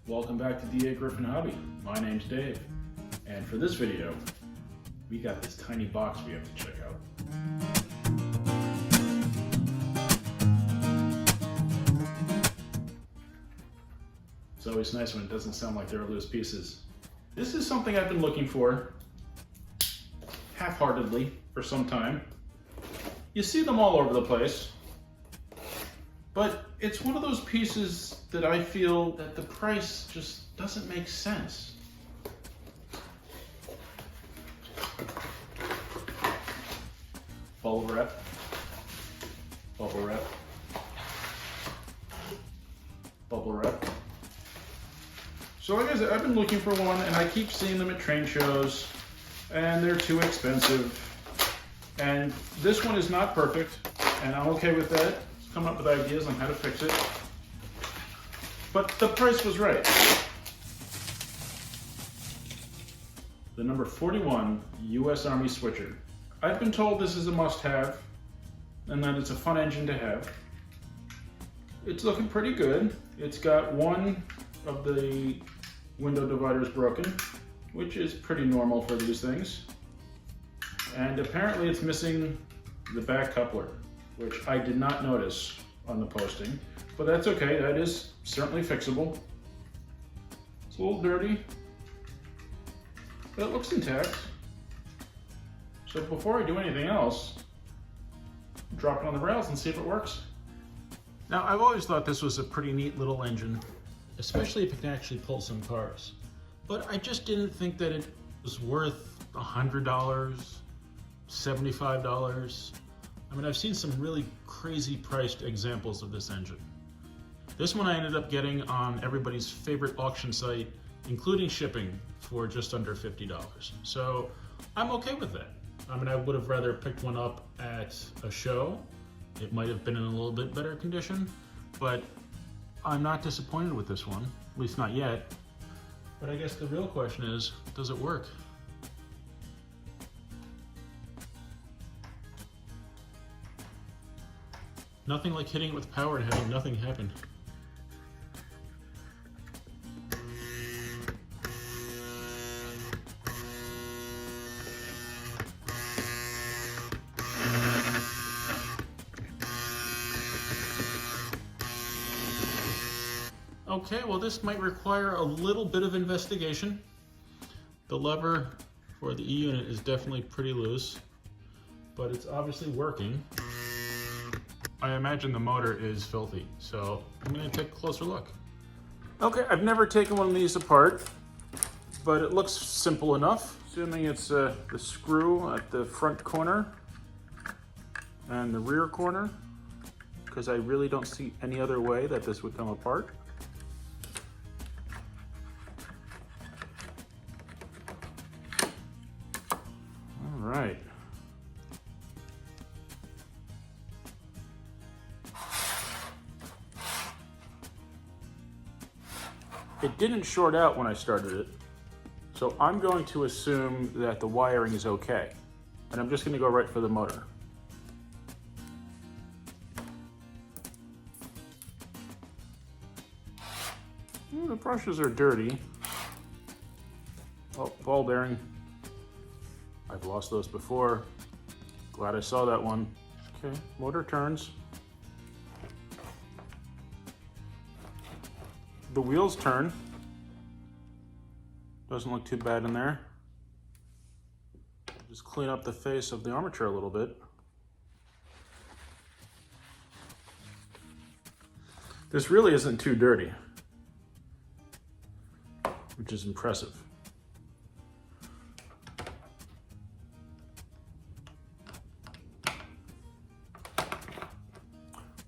Welcome back to Dagryffyn Hobby. My name's Dave, and for this video, we got this tiny box we have to check out. It's always nice when it doesn't sound like there are loose pieces. This is something I've been looking for, half-heartedly, for some time. You see them all over the place, but it's one of those pieces that I feel that the price just doesn't make sense. Bubble wrap, bubble wrap, bubble wrap. So like I said, I've been looking for one and I keep seeing them at train shows and they're too expensive. And this one is not perfect and I'm okay with that. Coming up with ideas on how to fix it. But the price was right. The number 41 US Army switcher. I've been told this is a must-have and that it's a fun engine to have. It's looking pretty good. It's got one of the window dividers broken, which is pretty normal for these things. And apparently it's missing the back coupler, which I did not notice on the posting, but that's okay. That is certainly fixable. It's a little dirty, but it looks intact. So before I do anything else, drop it on the rails and see if it works. Now, I've always thought this was a pretty neat little engine, especially if it can actually pull some cars. But I just didn't think that it was worth $100, $75. I mean, I've seen some really crazy priced examples of this engine. This one I ended up getting on everybody's favorite auction site, including shipping, for just under $50. So I'm okay with that. I mean, I would have rather picked one up at a show. It might have been in a little bit better condition, but I'm not disappointed with this one, at least not yet. But I guess the real question is, does it work? Nothing like hitting it with power and having nothing happen. Okay, well this might require a little bit of investigation. The lever for the E-unit is definitely pretty loose, but it's obviously working. I imagine the motor is filthy, so I'm going to take a closer look. Okay, I've never taken one of these apart, but it looks simple enough. Assuming it's the screw at the front corner and the rear corner, because I really don't see any other way that this would come apart. All right. It didn't short out when I started it, so I'm going to assume that the wiring is okay. And I'm just going to go right for the motor. Well, the brushes are dirty. Oh, ball bearing. I've lost those before. Glad I saw that one. Okay, motor turns. The wheels turn. Doesn't look too bad in there. Just clean up the face of the armature a little bit. This really isn't too dirty, which is impressive.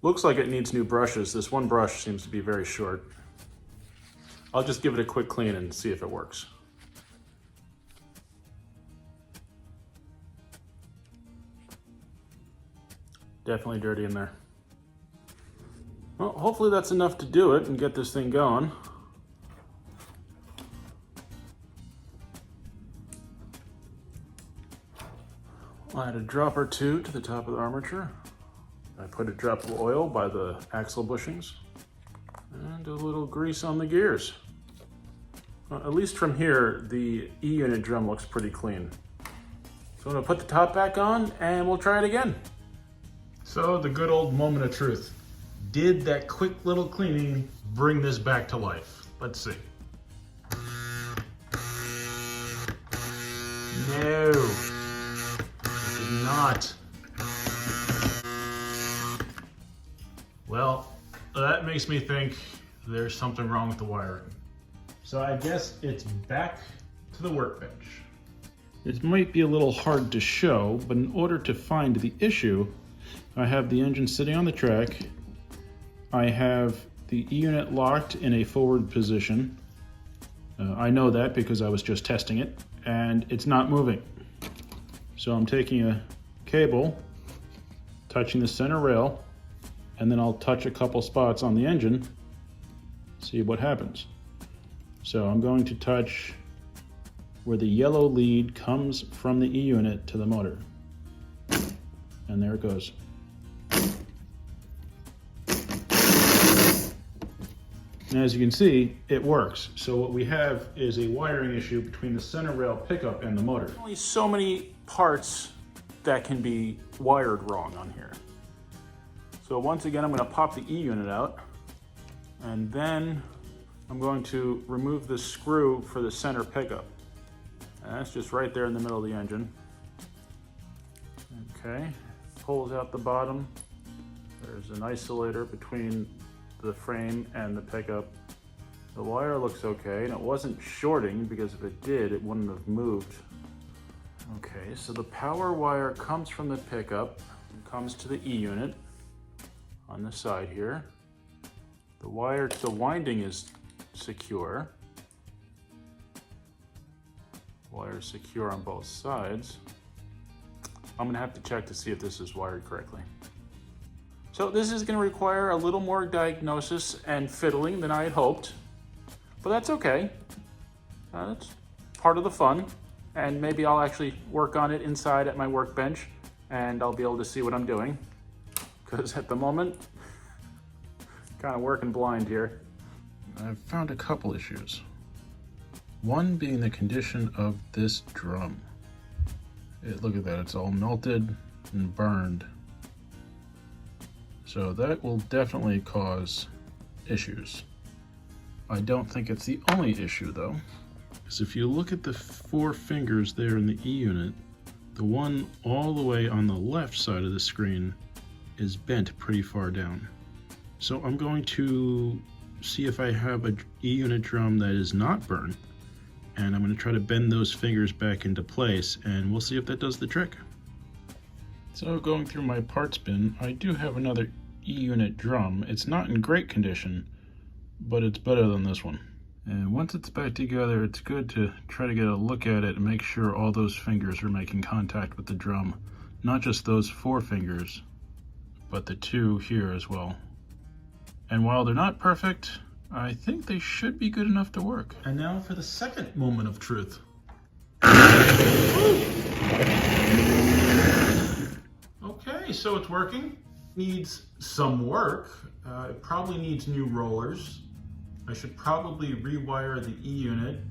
Looks like it needs new brushes. This one brush seems to be very short. I'll just give it a quick clean and see if it works. Definitely dirty in there. Well, hopefully that's enough to do it and get this thing going. I'll add a drop or two to the top of the armature. I put a drop of oil by the axle bushings and a little grease on the gears. Well, at least from here, the E-unit drum looks pretty clean. So I'm gonna put the top back on and we'll try it again. So the good old moment of truth. Did that quick little cleaning bring this back to life? Let's see. No, it did not. Well, that makes me think there's something wrong with the wiring. So I guess it's back to the workbench. It might be a little hard to show, but in order to find the issue, I have the engine sitting on the track. I have the E-unit locked in a forward position. I know that because I was just testing it, and it's not moving. So I'm taking a cable, touching the center rail, and then I'll touch a couple spots on the engine, see what happens. So I'm going to touch where the yellow lead comes from the E-unit to the motor. And there it goes. And as you can see, it works. So what we have is a wiring issue between the center rail pickup and the motor. Only so many parts that can be wired wrong on here. So once again, I'm going to pop the E-unit out, and then I'm going to remove the screw for the center pickup. And that's just right there in the middle of the engine. Okay, pulls out the bottom. There's an isolator between the frame and the pickup. The wire looks okay, and it wasn't shorting because if it did, it wouldn't have moved. Okay, so the power wire comes from the pickup and comes to the E-unit on the side here. The wire to the winding is secure. Wire is secure on both sides. I'm gonna have to check to see if this is wired correctly. So this is gonna require a little more diagnosis and fiddling than I had hoped, but that's okay. That's part of the fun, and maybe I'll actually work on it inside at my workbench and I'll be able to see what I'm doing, because at the moment, kind of working blind here. I've found a couple issues. One being the condition of this drum. Look at that, it's all melted and burned. So that will definitely cause issues. I don't think it's the only issue though, because if you look at the 4 fingers there in the E-unit, the one all the way on the left side of the screen is bent pretty far down. So I'm going to see if I have a E-unit drum that is not burnt, and I'm going to try to bend those fingers back into place, and we'll see if that does the trick. So going through my parts bin, I do have another E-unit drum. It's not in great condition, but it's better than this one. And once it's back together, it's good to try to get a look at it and make sure all those fingers are making contact with the drum. Not just those 4 fingers, but the 2 here as well. And while they're not perfect, I think they should be good enough to work. And now for the second moment of truth. Okay, so it's working. Needs some work. It probably needs new rollers. I should probably rewire the E-unit.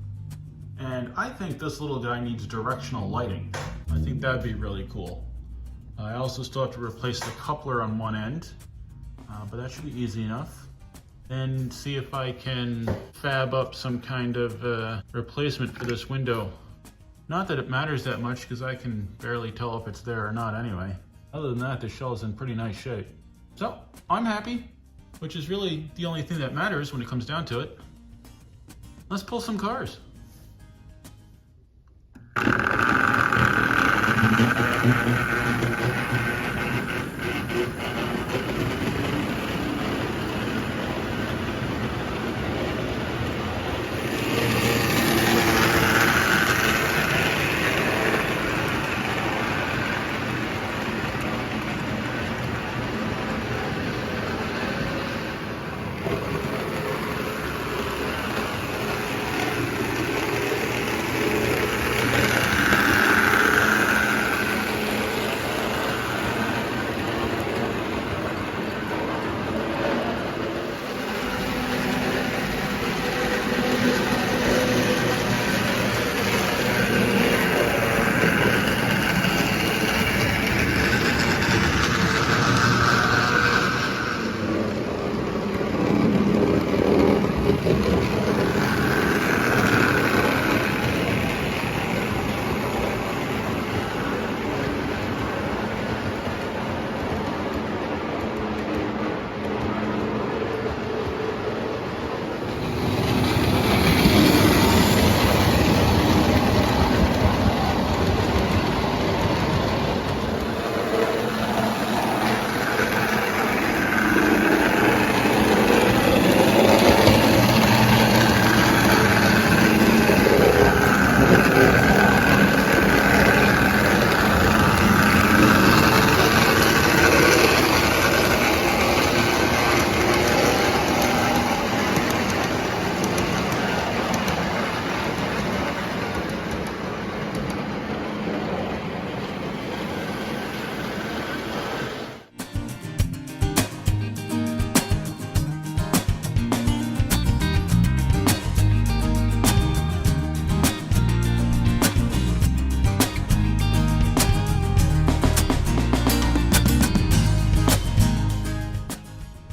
And I think this little guy needs directional lighting. I think that'd be really cool. I also still have to replace the coupler on one end, but that should be easy enough. And see if I can fab up some kind of replacement for this window. Not that it matters that much, because I can barely tell if it's there or not anyway. Other than that, the shell is in pretty nice shape. So, I'm happy, which is really the only thing that matters when it comes down to it. Let's pull some cars.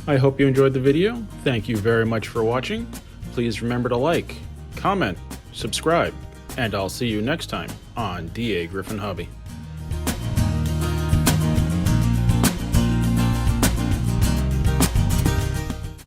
I hope you enjoyed the video. Thank you very much for watching. Please remember to like, comment, subscribe, and I'll see you next time on Dagryffyn Hobby.